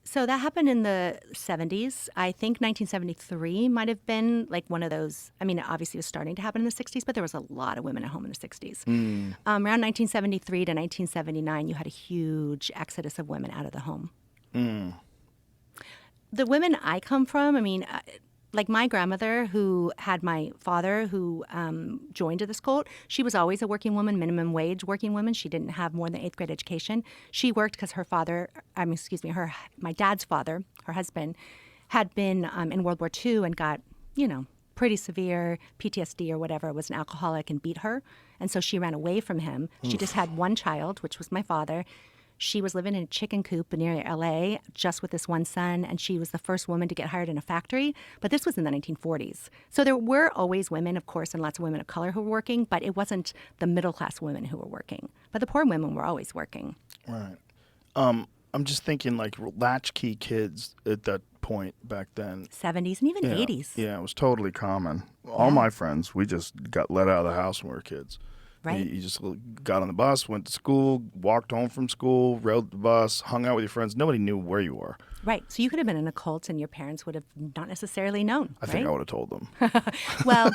So that happened in the 70s. I think 1973 might have been like one of those. I mean, it obviously was starting to happen in the 60s, but there was a lot of women at home in the 60s. Mm. Around 1973 to 1979, you had a huge exodus of women out of the home. Mm. The women I come from, I mean, like my grandmother who had my father who joined this cult, she was always a working woman, minimum wage working woman. She didn't have more than eighth grade education. She worked because her father, excuse me, my dad's father, her husband, had been in World War II and got, pretty severe PTSD or whatever, was an alcoholic and beat her. And so she ran away from him. She just had one child, which was my father. She was living in a chicken coop near LA just with this one son, and she was the first woman to get hired in a factory. But this was in the 1940s. So there were always women, of course, and lots of women of color who were working, but it wasn't the middle class women who were working. But the poor women were always working. Right. I'm just thinking like latchkey kids at that point back then. 70s and even Yeah, 80s. yeah, it was totally common. All Yeah. my friends, we just got let out of the house when we were kids. Right. You just got on the bus, went to school, walked home from school, rode the bus, hung out with your friends. Nobody knew where you were. Right. So you could have been in a cult and your parents would have not necessarily known. I think I would have told them. Well,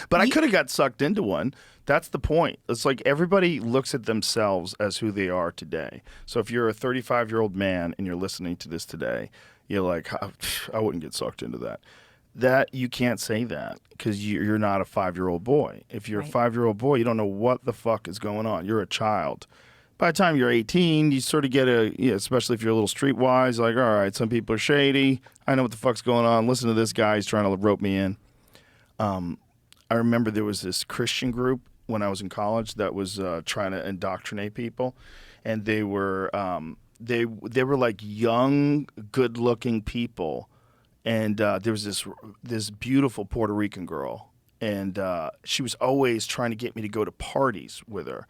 But I could have got sucked into one. That's the point. It's like everybody looks at themselves as who they are today. So if you're a 35-year-old man and you're listening to this today, you're like, I wouldn't get sucked into that. That you can't say that because you're not a 5-year-old boy. If you're Right. a 5-year-old boy, you don't know what the fuck is going on. You're a child. By the time you're 18, you sort of get especially if you're a little streetwise, like, all right, some people are shady. I know what the fuck's going on. Listen to this guy. He's trying to rope me in. I remember there was this Christian group when I was in college that was trying to indoctrinate people, and they were they were like young, good-looking people, and there was this beautiful Puerto Rican girl, and she was always trying to get me to go to parties with her.